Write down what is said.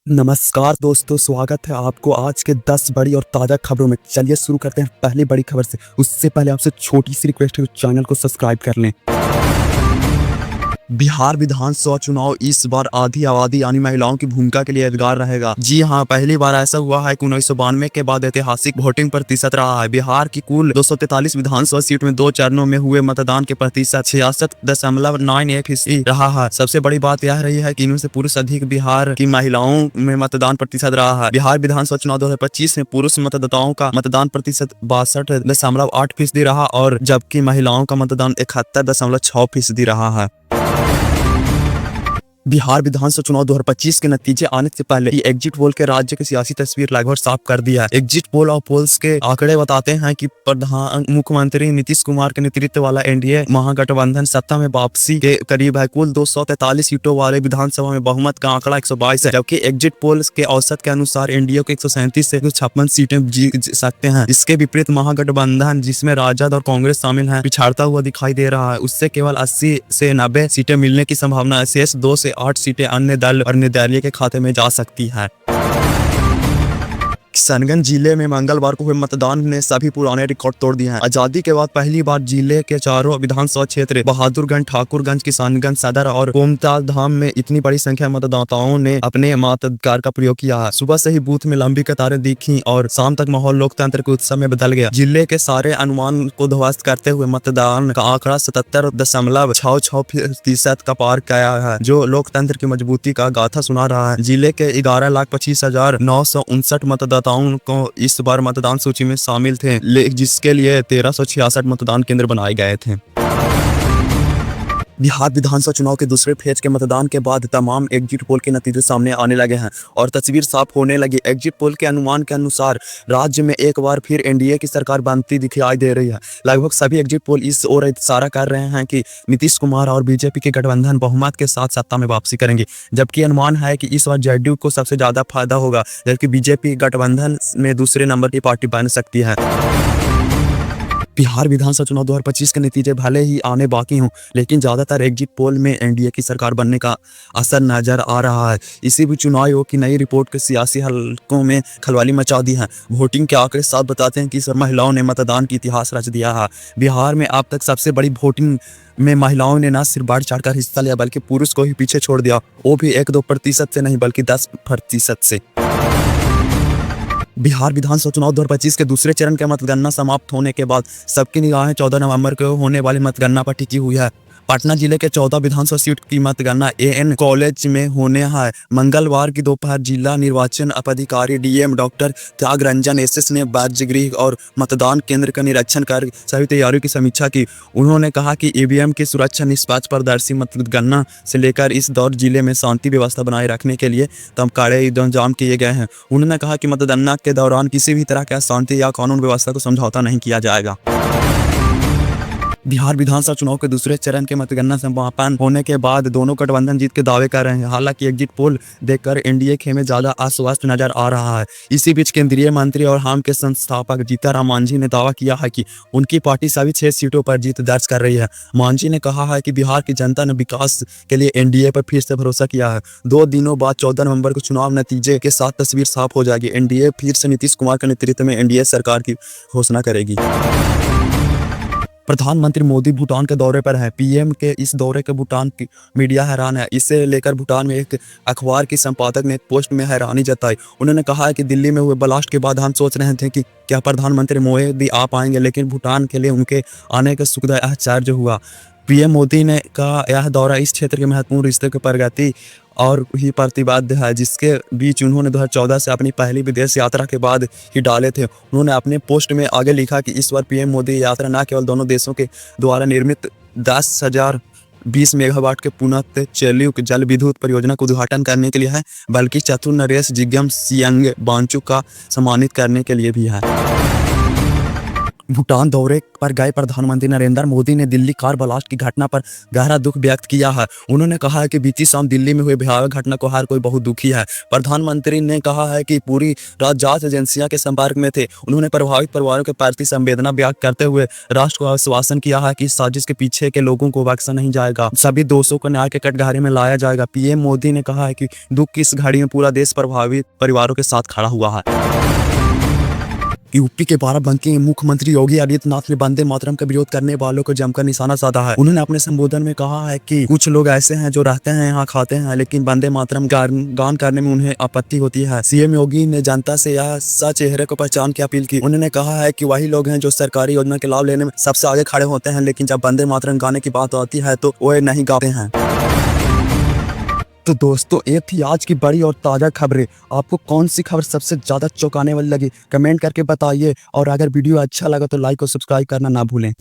नमस्कार दोस्तों, स्वागत है आपको आज के 10 बड़ी और ताज़ा खबरों में। चलिए शुरू करते हैं पहली बड़ी खबर से। उससे पहले आपसे छोटी सी रिक्वेस्ट है कि चैनल को सब्सक्राइब कर लें। बिहार विधानसभा चुनाव इस बार आधी आबादी यानी महिलाओं की भूमिका के लिए यादगार रहेगा। जी हां, पहली बार ऐसा हुआ है कि 1992 के बाद ऐतिहासिक वोटिंग प्रतिशत रहा है। बिहार की कुल 243 विधानसभा सीट में 2 चरणों में हुए मतदान के प्रतिशत 66.91% रहा है। सबसे बड़ी बात यह रही है कि इनमें से पुरुष अधिक बिहार की महिलाओं में मतदान प्रतिशत रहा है। बिहार विधानसभा चुनाव 2025 में पुरुष मतदाताओं का मतदान प्रतिशत 62.8% रहा और जबकि महिलाओं का मतदान 71.6% रहा है। बिहार विधानसभा चुनाव 2025 के नतीजे आने से पहले ही एग्जिट पोल के राज्य की सियासी तस्वीर लगभग साफ कर दिया है। एग्जिट पोल और पोल्स के आंकड़े बताते हैं कि मुख्यमंत्री नीतीश कुमार के नेतृत्व वाला एनडीए महागठबंधन सत्ता में वापसी के करीब है। कुल 243 सीटों वाले विधानसभा में बहुमत का आंकड़ा 122 है, जबकि एग्जिट पोल के औसत के अनुसार एनडीए को 137 से 156 सीटें जीत सकते हैं। इसके विपरीत महागठबंधन, जिसमें राजद और कांग्रेस शामिल है, पिछड़ता हुआ दिखाई दे रहा है। उससे केवल 80 से 90 सीटें मिलने की संभावना है। शेष 2 से 8 सीटें अन्य दल और निर्दलीय के खाते में जा सकती है। किशनगंज जिले में मंगलवार को हुए मतदान ने सभी पुराने रिकॉर्ड तोड़ दिए हैं। आजादी के बाद पहली बार जिले के चारों विधानसभा क्षेत्र बहादुरगंज, ठाकुरगंज, किशनगंज सदर और गोमता धाम में इतनी बड़ी संख्या में मतदाताओं ने अपने मताधिकार का प्रयोग किया है। सुबह से ही बूथ में लंबी कतारें दिखी और शाम तक माहौल लोकतंत्र के उत्सव में बदल गया। जिले के सारे अनुमान को ध्वस्त करते हुए मतदान का आंकड़ा 77.66% का पार किया है, जो लोकतंत्र की मजबूती का गाथा सुना रहा है। जिले के 11,25,959 मतदाताओं को इस बार मतदान सूची में शामिल थे, जिसके लिए 1366 मतदान केंद्र बनाए गए थे। बिहार विधानसभा चुनाव के दूसरे फेज के मतदान के बाद तमाम एग्जिट पोल के नतीजे सामने आने लगे हैं और तस्वीर साफ होने लगी। एग्जिट पोल के अनुमान के अनुसार राज्य में एक बार फिर एनडीए की सरकार बनती दिखाई दे रही है। लगभग सभी एग्जिट पोल इस ओर इशारा कर रहे हैं कि नीतीश कुमार और बीजेपी के गठबंधन बहुमत के साथ सत्ता में वापसी करेंगे, जबकि अनुमान है कि इस बार जेडीयू को सबसे ज्यादा फायदा होगा, जबकि बीजेपी गठबंधन में दूसरे नंबर की पार्टी बन सकती है। बिहार विधानसभा चुनाव 2025 के नतीजे भले ही आने बाकी हों, लेकिन ज्यादातर एग्जिट पोल में एनडीए की सरकार बनने का असर नजर आ रहा है। इसी भी चुनाव आयोग की नई रिपोर्ट के सियासी हलकों में खलबली मचा दी है। वोटिंग के आंकड़े साफ बताते हैं कि इस महिलाओं ने मतदान की इतिहास रच दिया है। बिहार में अब तक सबसे बड़ी वोटिंग में महिलाओं ने न सिर्फ बढ़ चढ़कर हिस्सा लिया, बल्कि पुरुष को ही पीछे छोड़ दिया, वो भी 1-2% से नहीं बल्कि 10% से। बिहार विधानसभा चुनाव 2025 के दूसरे चरण के मतगणना समाप्त होने के बाद सबकी निगाहें 14 नवंबर को होने वाली मतगणना पर टिकी हुई है। पटना जिले के 14 विधानसभा सीट की मतगणना एएन कॉलेज में होने है। मंगलवार की दोपहर जिला निर्वाचन पदाधिकारी डीएम डॉक्टर त्यागरंजन एसएस ने वाजगृह और मतदान केंद्र का निरीक्षण कर सभी तैयारियों की समीक्षा की। उन्होंने कहा कि ईवीएम की सुरक्षा, निष्पक्ष पारदर्शी मतगणना से लेकर इस दौर जिले में शांति व्यवस्था बनाए रखने के लिए तमाम कड़े इंतजाम किए गए हैं। उन्होंने कहा कि मतगणना के दौरान किसी भी तरह की अशांति या कानून व्यवस्था को समझौता नहीं किया जाएगा। बिहार विधानसभा चुनाव के दूसरे चरण के मतगणना समापन होने के बाद दोनों गठबंधन जीत के दावे कर रहे हैं। हालांकि एग्जिट पोल देखकर एनडीए खेमे ज्यादा आश्वस्त नजर आ रहा है। इसी बीच केंद्रीय मंत्री और हम के संस्थापक जीतनराम मांझी ने दावा किया है कि उनकी पार्टी सभी 6 सीटों पर जीत दर्ज कर रही है। मांझी ने कहा है कि बिहार की जनता ने विकास के लिए एनडीए पर फिर से भरोसा किया है। 2 दिनों बाद 14 नवंबर को चुनाव नतीजे के साथ तस्वीर साफ हो जाएगी। एनडीए फिर से नीतीश कुमार के नेतृत्व में एनडीए सरकार की घोषणा करेगी। प्रधानमंत्री मोदी भूटान के दौरे पर है। पीएम के इस दौरे के भूटान की मीडिया हैरान है। इसे लेकर भूटान में एक अखबार की संपादक ने पोस्ट में हैरानी जताई। उन्होंने कहा है कि दिल्ली में हुए ब्लास्ट के बाद हम सोच रहे थे कि क्या प्रधानमंत्री मोदी आ पाएंगे, लेकिन भूटान के लिए उनके आने का सुखद आश्चर्य हुआ। पीएम मोदी ने कहा यह दौरा इस क्षेत्र के महत्वपूर्ण रिश्ते की प्रगति और ही प्रतिबद्ध है, जिसके बीच उन्होंने 2014 से अपनी पहली विदेश यात्रा के बाद ही डाले थे। उन्होंने अपने पोस्ट में आगे लिखा कि इस बार पीएम मोदी यात्रा न केवल दोनों देशों के द्वारा निर्मित 10,020 मेगावाट के पुनः चालित जल विद्युत परियोजना का उद्घाटन करने के लिए है, बल्कि चतुर नरेश जिग्यम सियांग वांगचुक का सम्मानित करने के लिए भी है। भूटान दौरे पर गए प्रधानमंत्री नरेंद्र मोदी ने दिल्ली कार ब्लास्ट की घटना पर गहरा दुख व्यक्त किया है। उन्होंने कहा है कि बीती शाम दिल्ली में हुए भयावह घटना को हर कोई बहुत दुखी है। प्रधानमंत्री ने कहा है कि पूरी रात जांच एजेंसियां के संपर्क में थे। उन्होंने प्रभावित परिवारों के प्रति संवेदना व्यक्त करते हुए राष्ट्र को आश्वासन किया है कि इस साजिश के पीछे के लोगों को बख्शा नहीं जाएगा, सभी दोषों को न्याय के कटघरे में लाया जाएगा। पीएम मोदी ने कहा है कि दुख की इस घड़ी में पूरा देश प्रभावित परिवारों के साथ खड़ा हुआ है। यूपी के बाराबंकी में मुख्यमंत्री योगी आदित्यनाथ ने वंदे मातरम का विरोध करने वालों को जमकर निशाना साधा है। उन्होंने अपने संबोधन में कहा है कि कुछ लोग ऐसे हैं जो रहते हैं यहाँ, खाते हैं, लेकिन वंदे मातरम गान करने में उन्हें आपत्ति होती है। सीएम योगी ने जनता से यह सच चेहरे को पहचान की अपील की। उन्होंने कहा है कि वही लोग हैं जो सरकारी योजना के लाभ लेने में सबसे आगे खड़े होते हैं, लेकिन जब वंदे मातरम गाने की बात आती है तो वो नहीं गाते हैं। तो दोस्तों, ये थी आज की बड़ी और ताज़ा खबरें। आपको कौन सी खबर सबसे ज़्यादा चौंकाने वाली लगी, कमेंट करके बताइए। और अगर वीडियो अच्छा लगा तो लाइक और सब्सक्राइब करना ना भूलें।